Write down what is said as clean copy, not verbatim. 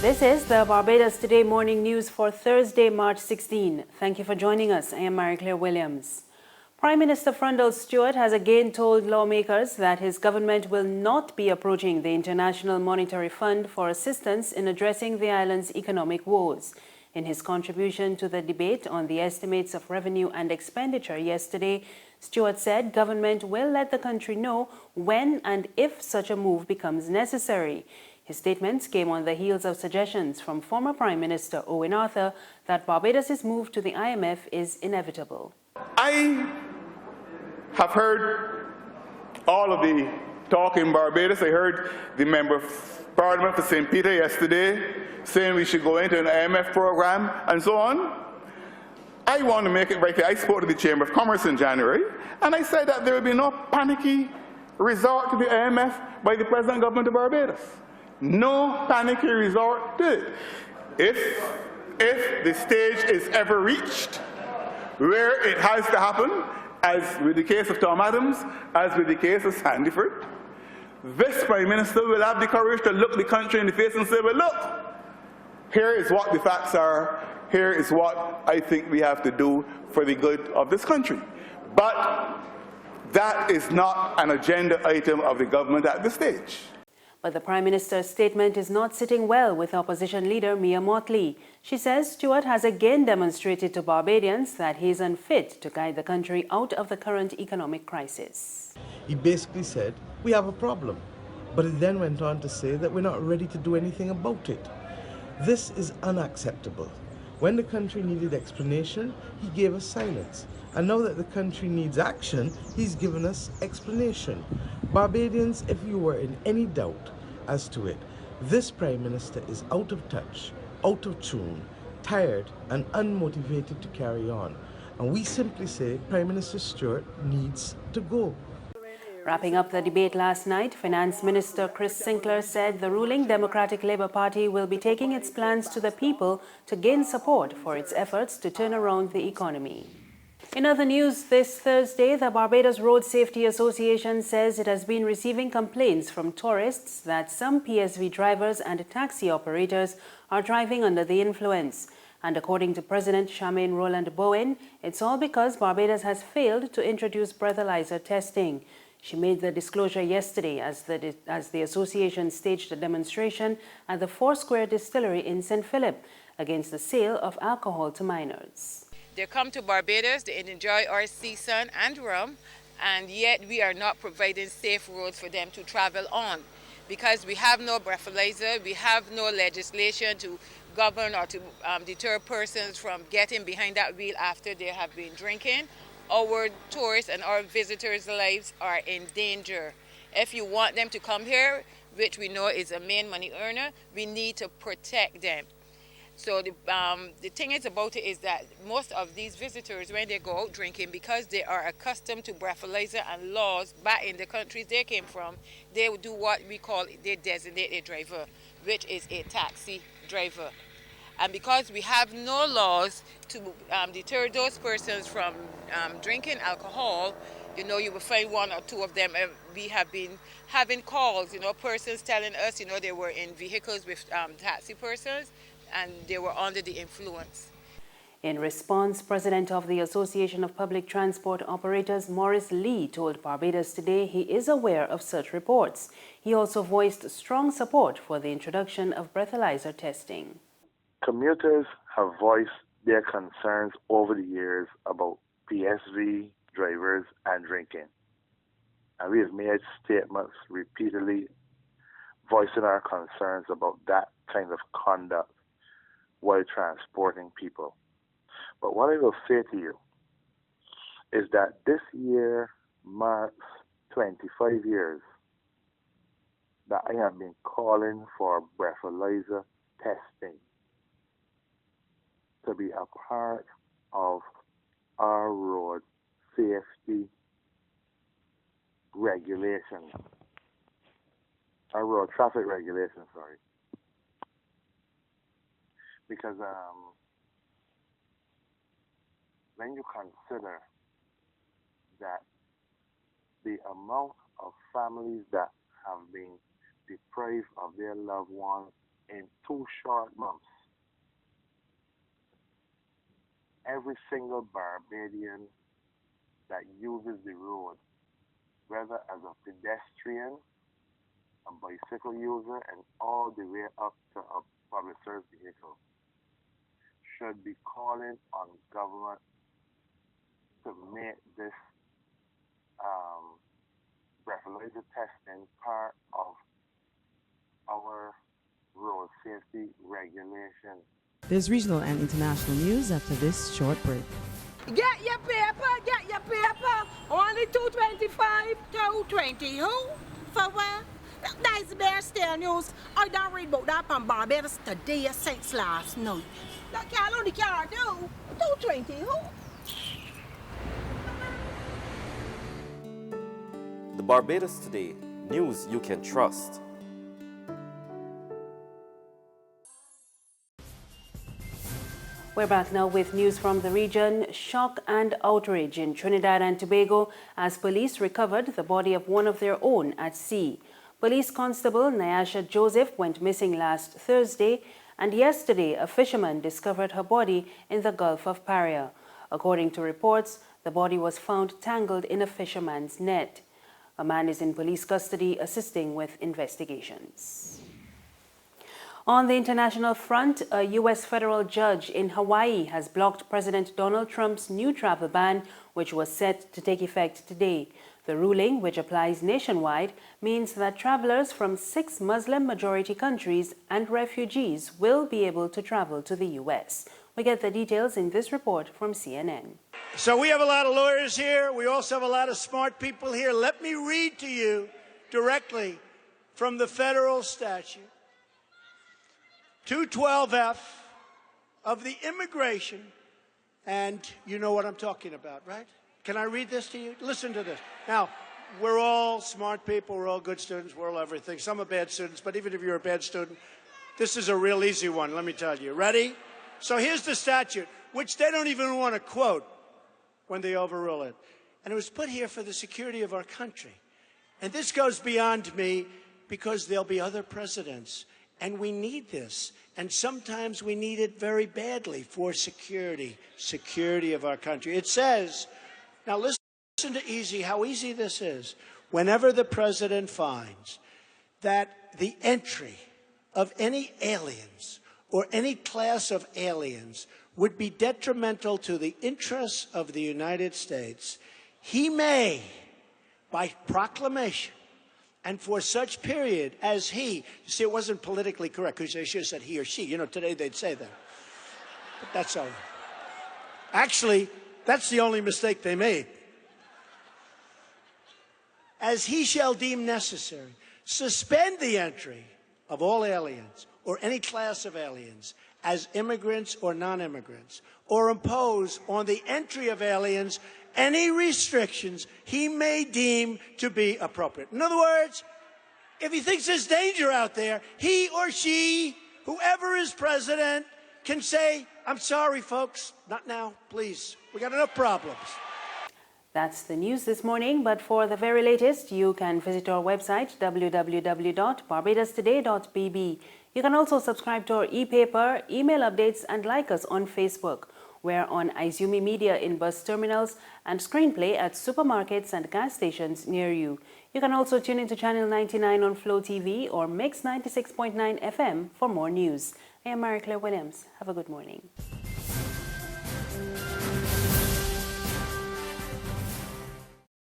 This is the Barbados Today morning news for Thursday, March 16. Thank you for joining us. I am Marie-Claire Williams. Prime Minister Freundel Stuart has again told lawmakers that his government will not be approaching the International Monetary Fund for assistance in addressing the island's economic woes. In his contribution to the debate on the estimates of revenue and expenditure yesterday, Stuart said government will let the country know when and if such a move becomes necessary. His statements came on the heels of suggestions from former Prime Minister Owen Arthur that Barbados' move to the IMF is inevitable. I have heard all of the talk in Barbados. I heard the Member of Parliament for St. Peter yesterday saying we should go into an IMF program and so on. I want to make it right there. I spoke to the Chamber of Commerce in January, and I said that there will be no panicky resort to the IMF by the present government of Barbados. No panicky resort to it. If the stage is ever reached where it has to happen, as with the case of Tom Adams, as with the case of Sandyford, this Prime Minister will have the courage to look the country in the face and say, well, look, here is what the facts are, here is what I think we have to do for the good of this country. But that is not an agenda item of the government at this stage. But the Prime Minister's statement is not sitting well with opposition leader Mia Mottley. She says Stuart has again demonstrated to Barbadians that he is unfit to guide the country out of the current economic crisis. He basically said, we have a problem. But he then went on to say that we're not ready to do anything about it. This is unacceptable. When the country needed explanation, he gave us silence. And now that the country needs action, he's given us explanation. Barbadians, if you were in any doubt as to it, this Prime Minister is out of touch, out of tune, tired and unmotivated to carry on. And we simply say Prime Minister Stuart needs to go. Wrapping up the debate last night, Finance Minister Chris Sinclair said the ruling Democratic Labour Party will be taking its plans to the people to gain support for its efforts to turn around the economy. In other news, this Thursday, the Barbados Road Safety Association says it has been receiving complaints from tourists that some PSV drivers and taxi operators are driving under the influence. And according to President Charmaine Roland Bowen, it's all because Barbados has failed to introduce breathalyser testing. She made the disclosure yesterday as the association staged a demonstration at the Foursquare Distillery in St. Philip against the sale of alcohol to minors. They come to Barbados, they enjoy our sea sun and rum, and yet we are not providing safe roads for them to travel on because we have no breathalyser, we have no legislation to govern or to deter persons from getting behind that wheel after they have been drinking. Our tourists and our visitors' lives are in danger. If you want them to come here, which we know is a main money earner, we need to protect them. So the thing is about it is that most of these visitors, when they go out drinking, because they are accustomed to breathalyser and laws back in the countries they came from, they do what we call, they designate a driver, which is a taxi driver. And because we have no laws to deter those persons from drinking alcohol, you know, you will find one or two of them. We have been having calls, you know, persons telling us, you know, they were in vehicles with taxi persons, and they were under the influence. In response, President of the Association of Public Transport Operators, Maurice Lee, told Barbados Today he is aware of such reports. He also voiced strong support for the introduction of breathalyser testing. Commuters have voiced their concerns over the years about PSV drivers and drinking. And we have made statements repeatedly voicing our concerns about that kind of conduct while transporting people. But what I will say to you is that this year marks 25 years that I have been calling for breathalyser testing to be a part of our road safety regulations, our road traffic regulations, sorry. Because when you consider that the amount of families that have been deprived of their loved ones in 2 short months, every single Barbadian that uses the road, whether as a pedestrian, a bicycle user, and all the way up to a public service vehicle, should be calling on government to make this breathalyser testing part of our road safety regulation. There's regional and international news after this short break. Get your paper. Only 225, 220. Who? For what? That's the bear stale news. I don't read about that on Barbados Today since last night. That can't only can't do. 220. Who? The Barbados Today, news you can trust. We're back now with news from the region. Shock and outrage in Trinidad and Tobago as police recovered the body of one of their own at sea. Police Constable Nyasha Joseph went missing last Thursday, and yesterday a fisherman discovered her body in the Gulf of Paria. According to reports, the body was found tangled in a fisherman's net. A man is in police custody assisting with investigations. On the international front, a U.S. federal judge in Hawaii has blocked President Donald Trump's new travel ban, which was set to take effect today. The ruling, which applies nationwide, means that travelers from 6 Muslim-majority countries and refugees will be able to travel to the U.S. We get the details in this report from CNN. So we have a lot of lawyers here. We also have a lot of smart people here. Let me read to you directly from the federal statute. 212F of the immigration, and you know what I'm talking about, right? Can I read this to you? Listen to this. Now, we're all smart people, we're all good students, we're all everything. Some are bad students, but even if you're a bad student, this is a real easy one, let me tell you. Ready? So here's the statute, which they don't even want to quote when they overrule it. And it was put here for the security of our country. And this goes beyond me because there'll be other presidents. And we need this. And sometimes we need it very badly for security of our country. It says, now listen to how easy this is. Whenever the president finds that the entry of any aliens or any class of aliens would be detrimental to the interests of the United States, he may, by proclamation, and for such period as he, you see, it wasn't politically correct because they should have said he or she. You know, today they'd say that. But that's all right. Actually, that's the only mistake they made. As he shall deem necessary, suspend the entry of all aliens or any class of aliens as immigrants or non-immigrants, or impose on the entry of aliens any restrictions he may deem to be appropriate. In other words, if he thinks there's danger out there, he or she, whoever is president, can say, I'm sorry, folks, not now, please. We got enough problems. That's the news this morning, but for the very latest, you can visit our website, www.barbadostoday.bb. You can also subscribe to our e-paper, email updates, and like us on Facebook. We're on Izumi Media in bus terminals and Screenplay at supermarkets and gas stations near you. You can also tune into Channel 99 on Flow TV or Mix 96.9 FM for more news. I am Mary Claire Williams. Have a good morning.